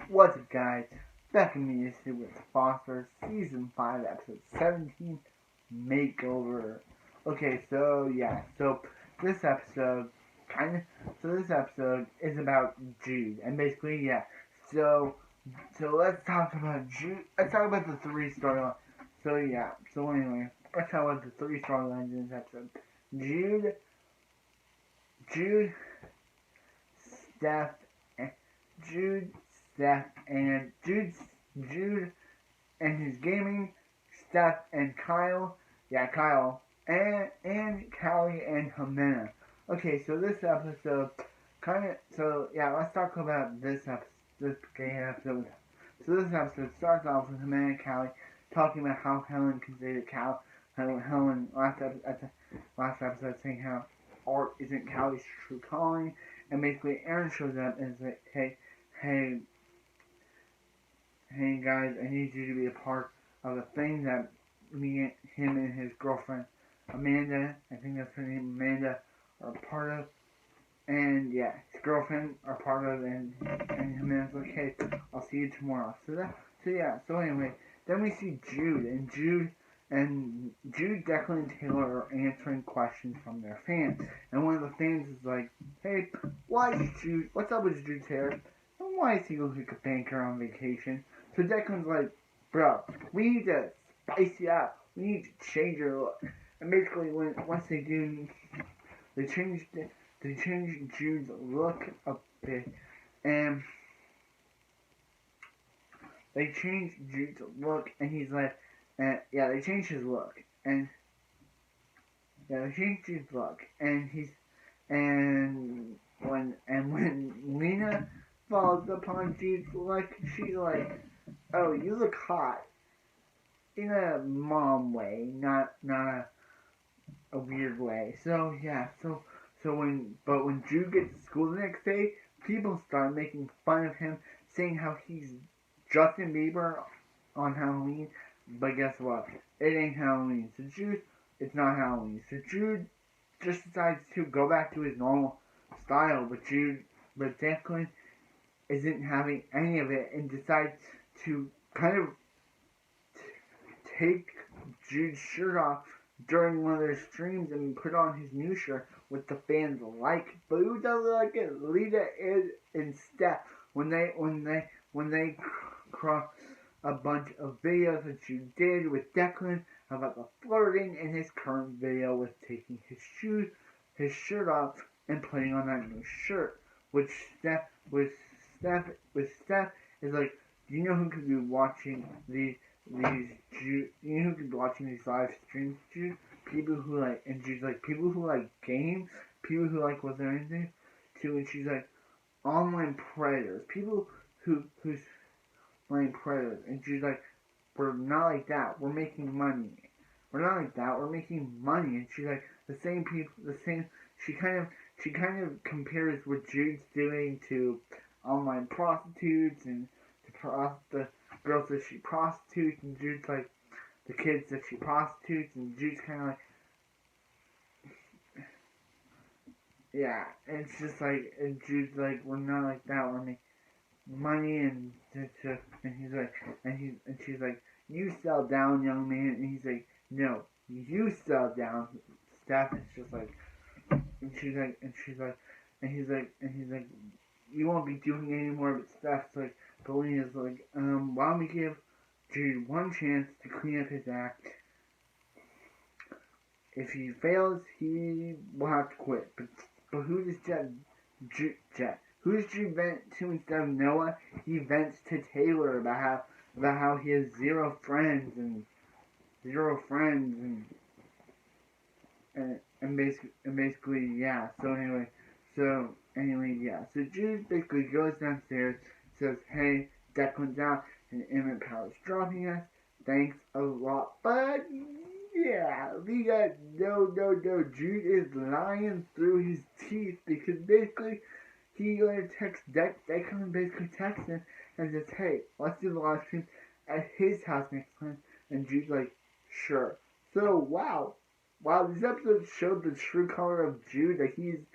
What's up, guys? Back in the issue with Foster, Season 5, Episode 17, Makeover. Okay, so this episode, this episode is about Jude, and basically, so let's talk about Jude, let's talk about the three storylines. So anyway, let's talk about the three storylines in this episode. Jude, Stef, and Jude, Jude and his gaming, Stef and Kyle, and Callie and Jimena. Okay, so this episode, let's talk about this episode. So this episode starts off with Jimena and Callie talking about how Helen can say to Helen last episode saying how art isn't Callie's true calling, and basically Aaron shows up and is like, hey guys, I need you to be a part of the thing that him and his girlfriend Amanda, I think that's her name, Amanda, are a part of. And his girlfriend are part of, and Amanda's like, hey, I'll see you tomorrow. So anyway, then we see Jude, Declan, and Taylor are answering questions from their fans. And one of the fans is like, hey, what's up with Jude's hair? And why is he looking like a banker on vacation? So Declan's like, bro, we need to spice you up. We need to change your look. And basically, once they do, they change Jude's look a bit, and they change Jude's look, and he's like, they changed his look, and they changed Jude's look, and when Lena falls upon Jude's look, she's like, oh, you look hot, in a mom way, not a weird way. So when Jude gets to school the next day, people start making fun of him, saying how he's Justin Bieber on Halloween. But guess what? It ain't Halloween. It's not Halloween. So Jude just decides to go back to his normal style. But Declan isn't having any of it and decides to kind of take Jude's shirt off during one of their streams and put on his new shirt, which the fans like. But who doesn't like it? Lena and Stef. When they cross a bunch of videos that Jude did with Declan about the flirting, and his current video with taking his shirt off and putting on that new shirt, which Stef is like, do you know who could be watching these live streams, Jude? People who like, and Jude's like, people who like games, people who like what they're into, too, and she's like, online predators, people who's playing predators, and she's like, we're not like that, we're making money. We're not like that, we're making money, and she's like, she kind of compares what Jude's doing to online prostitutes and the girls that she prostitutes, and Jude's like the kids that she prostitutes, and Jude's kind of like, and it's just like, and Jude's like, we're not like that, we're making money, and he's like, and she's like, you sell down, young man, and he's like, no, you sell down. Stef is just like, and he's like, you won't be doing it anymore. But Stef's like, Lena's like, why don't we give Jude one chance to clean up his act? If he fails, he will have to quit. But who does who does Jude vent to instead of Noah? He vents to Taylor about how he has zero friends and basically. So Jude basically goes downstairs, says, hey, Declan's out, and Emmett Power's dropping us. Thanks a lot. But no, Jude is lying through his teeth, because basically he later texts Declan, basically texts him and says, hey, let's do the live stream at his house next time. And Jude's like, sure. So wow, this episode showed the true color of Jude, that he's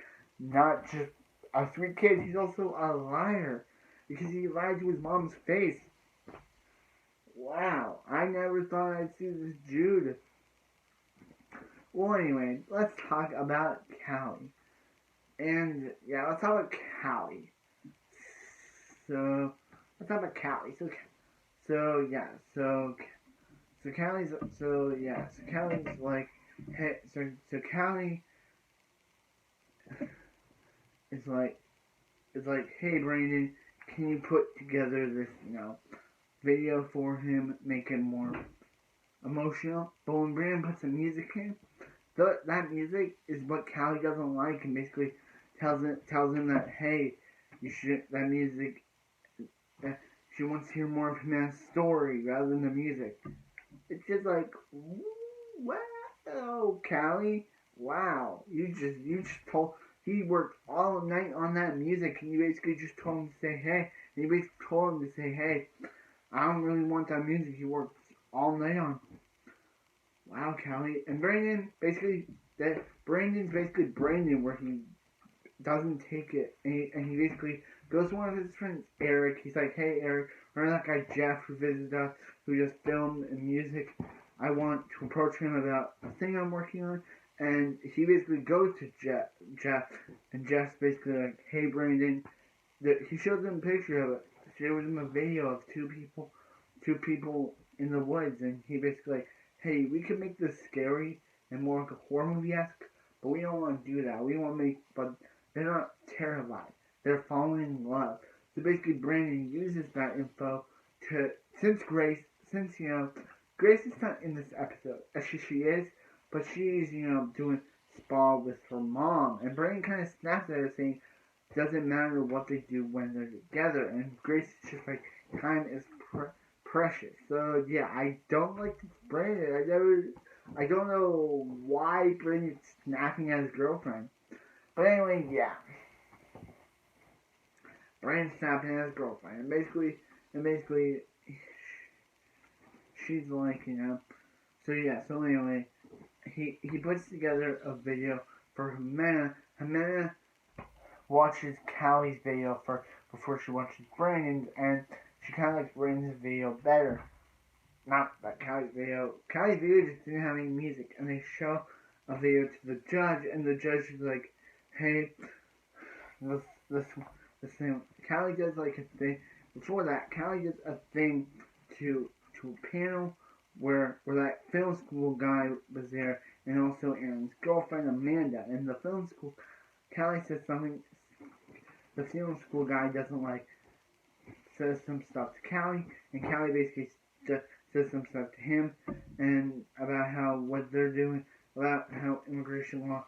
not just a sweet kid, he's also a liar. because he lied to his mom's face. Wow, I never thought I'd see this Jude. Well, anyway, let's talk about Callie. And yeah, let's talk about Callie. So let's talk about Callie. So Callie's like, hey, so Callie is like, hey Brandon, can you put together this, video for him, make it more emotional? But when Brandon puts the music in, that music is what Callie doesn't like, and basically tells him that, hey, that music, she wants to hear more of him as a story rather than the music. It's just like, wow, Callie, wow, you just told, he worked all night on that music, and you basically just told him to say, hey, and you basically told him to say, hey, I don't really want that music you worked all night on. Wow, Callie. And Brandon's basically Brandon, where he doesn't take it, and he basically goes to one of his friends, Eric. He's like, hey, Eric, remember that guy Jeff who visited us, who does film and music? I want to approach him about a thing I'm working on. And he basically goes to Jeff, and Jeff's basically like, hey, Brandon. He shows him a picture of it. Shows him a video of two people in the woods, and he basically like, hey, we could make this scary and more like a horror movie-esque, but we don't want to do that. We want to but they're not terrified. They're falling in love. So basically, Brandon uses that info since Grace is not in this episode. Actually, she is, but she's, doing spa with her mom, and Brandon kind of snaps at her saying, doesn't matter what they do when they're together, and Grace is just like, time is precious. So yeah, I don't like this Brandon. I don't know why Brandon's snapping at his girlfriend. But anyway, yeah. Brandon's snapping at his girlfriend. And basically, she's like, So yeah, so anyway, he puts together a video for Jimena. Jimena watches Callie's video before she watches Brandon's, and she kind of likes Brandon's video better. Not that Callie's video just didn't have any music, and they show a video to the judge, and the judge is like, hey, this thing. Callie does like a thing. Before that, Callie does a thing to a panel where that film school guy was there, and also Aaron's girlfriend Amanda. And the film school, Callie says something the film school guy doesn't like, says some stuff to Callie, and Callie basically says some stuff to him, and about how what they're doing, about how immigration law,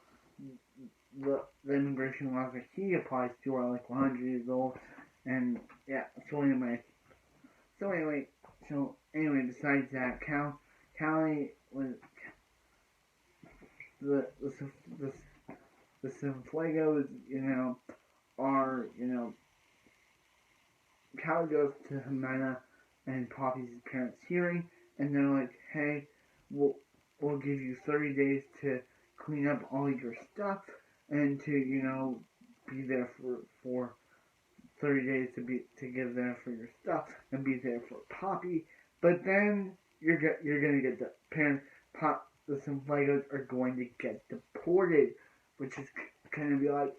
the immigration laws that he applies to are like 100 years old, and yeah, so anyway, besides that, Callie was the Cienfuegos, are, Callie goes to Jimena and Poppy's parents' hearing, and they're like, hey, we'll give you 30 days to clean up all your stuff, and to, be there for 30 days to give there for your stuff, and be there for Poppy, but then you're gonna get the parents, the Cienfuegos are going to get deported, which is kind of be like,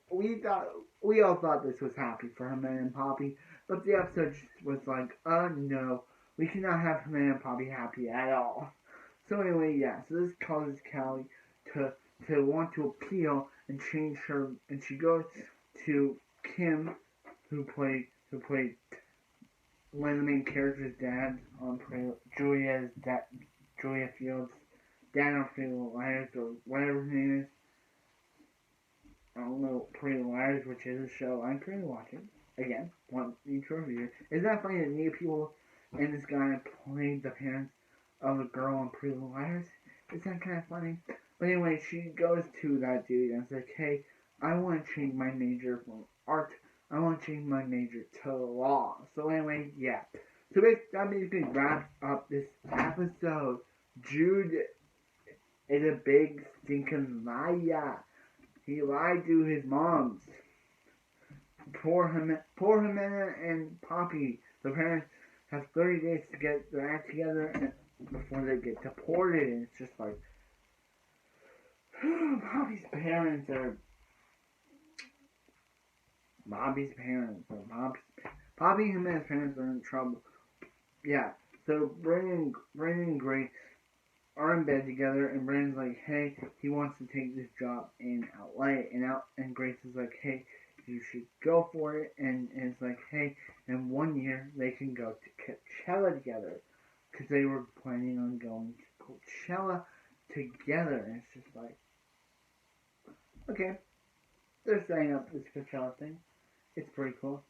we all thought this was happy for Jimena and Poppy, but the episode was like, no, we cannot have Jimena and Poppy happy at all. So anyway, yeah, so this causes Callie to want to appeal and change her, and she goes to Kim, who played one of the main characters' dad on Julia Fields' dad on Pretty Little Liars, or whatever her name is. I don't know, Pretty Little Liars, which is a show I'm currently watching. Again, want you to review. Isn't that funny that new people and this guy played the parents of a girl on Pretty Little Liars? Isn't that kind of funny? But anyway, she goes to that dude and is like, hey, I want to change my major from art. I want to change my major to law. So anyway, yeah. So that basically wraps up this episode. Jude is a big stinking liar. He lied to his moms. Poor Jimena and Poppy, the parents, have 30 days to get their act together and before they get deported. And it's just like, Poppy's parents are Bobby's parents. Or Poppy and Jimena's parents are in trouble. Yeah. So Brandon and Grace are in bed together, and Brandon's like, hey, he wants to take this job in LA, and Grace is like, hey, you should go for it, and it's like, hey, in 1 year they can go to Coachella together, because they were planning on going to Coachella together, and it's just like, okay, they're setting up this Coachella thing. It's pretty cool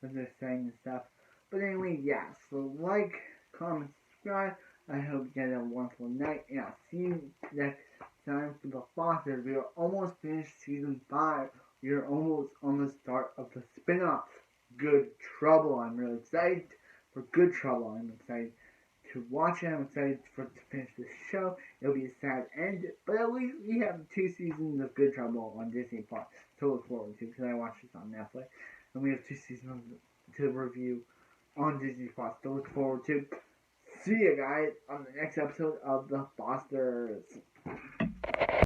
that they're saying this stuff. But anyway, yeah, so like, comment, subscribe. I hope you guys have a wonderful night, and I'll see you next time for the Fosters. We are almost finished season 5. We are almost on the start of the spin-off, Good Trouble. I'm really excited for Good Trouble. I'm excited to watch it. I'm excited to finish this show. It'll be a sad end, but at least we have 2 seasons of Good Trouble on Disney Plus to look forward to, because I watched this on Netflix. And we have 2 seasons to review on Disney Plus to look forward to. See you guys on the next episode of The Fosters.